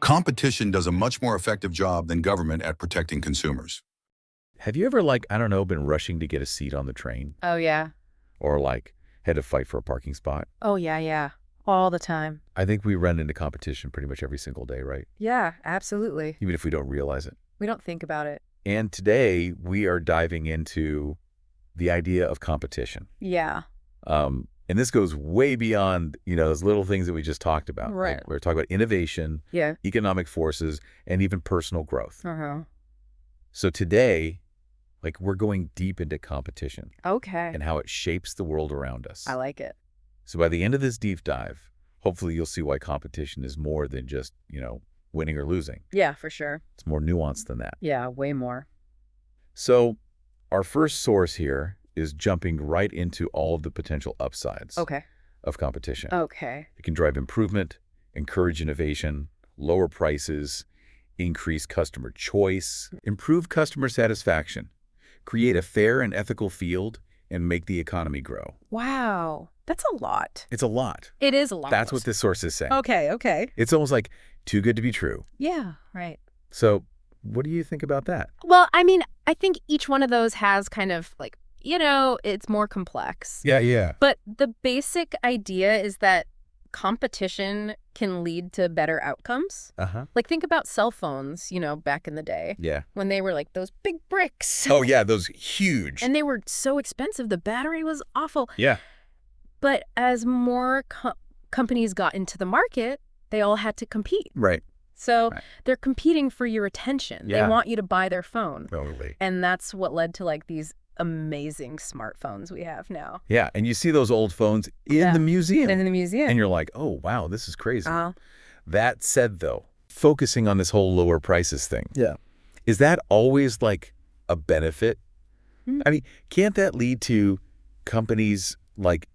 Competition does a much more effective job than government at protecting consumers. Have you ever, like, I don't know, been rushing to get a seat on the train? Oh, yeah. Or, like, had to fight for a parking spot? Oh, yeah, yeah. All the time. I think we run into competition pretty much every single day, right? Yeah, absolutely. Even if we don't realize it. We don't think about it. And today, we are diving into the idea of competition. Yeah. And this goes way beyond, those little things that we just talked about. Right. Like, we're talking about innovation, Yeah. economic forces, and even personal growth. Uh-huh. So today, like, we're going deep into competition Okay. and how it shapes the world around us. I like it. So by the end of this deep dive, hopefully you'll see why competition is more than just, winning or losing. Yeah, for sure. It's more nuanced than that. Yeah, way more. So our first source here is jumping right into all of the potential upsides of competition. Okay. It can drive improvement, encourage innovation, lower prices, increase customer choice, improve customer satisfaction, create a fair and ethical field, and make the economy grow. Wow. That's a lot. It's a lot. It is a lot. That's what this source is saying. Okay. It's almost like too good to be true. Yeah, right. So what do you think about that? Well, I mean, I think each one of those has kind of like, it's more complex. Yeah. But the basic idea is that competition can lead to better outcomes. Uh-huh. Like, think about cell phones, back in the day. Yeah. When they were like those big bricks. Oh, yeah, those huge. And they were so expensive. The battery was awful. Yeah. But as more companies got into the market, they all had to compete. Right. So they're competing for your attention. Yeah. They want you to buy their phone. Totally. And that's what led to like these amazing smartphones we have now. Yeah, and you see those old phones in the museum. In the museum. And you're like, oh, wow, this is crazy. Uh-huh. That said, though, focusing on this whole lower prices thing. Yeah. Is that always like a benefit? Mm-hmm. I mean, can't that lead to companies like,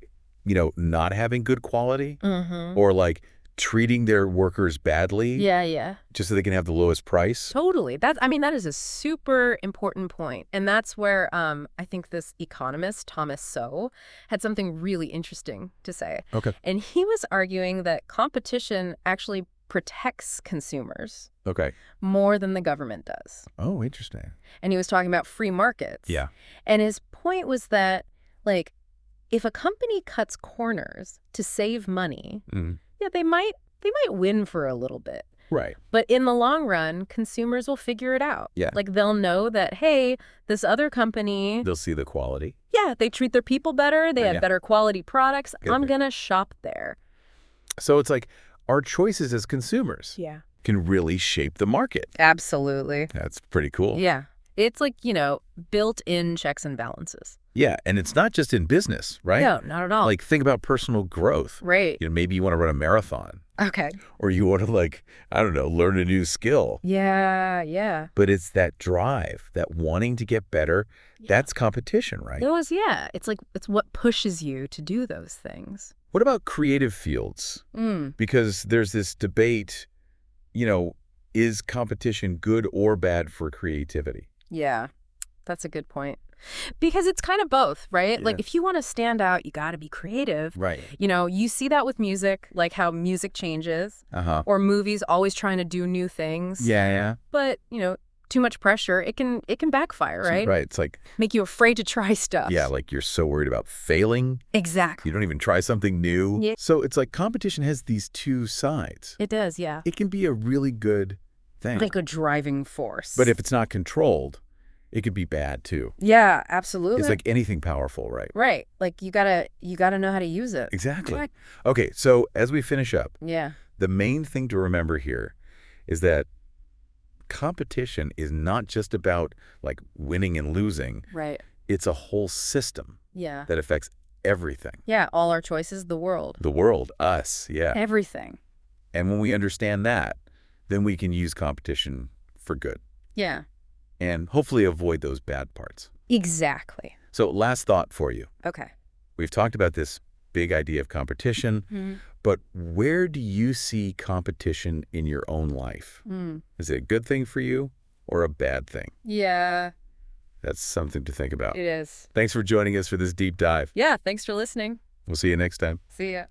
not having good quality? Mm-hmm. Or like treating their workers badly? Yeah. Just so they can have the lowest price? Totally. That is a super important point. And that's where I think this economist, Thomas Sowell, had something really interesting to say. Okay. And he was arguing that competition actually protects consumers Okay. more than the government does. Oh, interesting. And he was talking about free markets. Yeah. And his point was that, like, if a company cuts corners to save money, yeah, they might win for a little bit. Right. But in the long run, consumers will figure it out. Yeah. Like, they'll know that, hey, this other company, They'll see the quality. yeah, they treat their people better. They have Yeah. better quality products. Good. I'm going to shop there. So it's like our choices as consumers Yeah. can really shape the market. Absolutely. That's pretty cool. Yeah. It's like, built-in checks and balances. Yeah, and it's not just in business, right? No, not at all. Like, think about personal growth. Right. Maybe you want to run a marathon, Okay. or you want to, learn a new skill. Yeah. But it's that drive, that wanting to get better. That's competition, right? It's like, it's what pushes you to do those things. What about creative fields? Because there's this debate, is competition good or bad for creativity? Yeah, that's a good point. Because it's kind of both, right? Yeah. Like, if you want to stand out, you got to be creative. Right. You see that with music, like how music changes, Uh-huh. or movies always trying to do new things. Yeah. But, too much pressure, it can backfire, right? Right. It's like, Make you afraid to try stuff. yeah, like you're so worried about failing. Exactly. You don't even try something new. Yeah. So it's like competition has these two sides. It does, yeah. It can be a really good thing. Like a driving force. But if it's not controlled, it could be bad too. Yeah, absolutely. It's like anything powerful, right? Right. Like, you gotta know how to use it. Exactly. Right. Okay, so as we finish up, Yeah. the main thing to remember here is that competition is not just about like winning and losing. Right. It's a whole system Yeah. that affects everything. Yeah, all our choices, the world. The world, us, yeah. Everything. And when we understand that, then we can use competition for good Yeah. and hopefully avoid those bad parts. Exactly. So last thought for you. Okay. We've talked about this big idea of competition, but where do you see competition in your own life? Is it a good thing for you or a bad thing? Yeah, That's something to think about. it is. Thanks for joining us for this deep dive. Yeah, thanks for listening. We'll see you next time. See ya.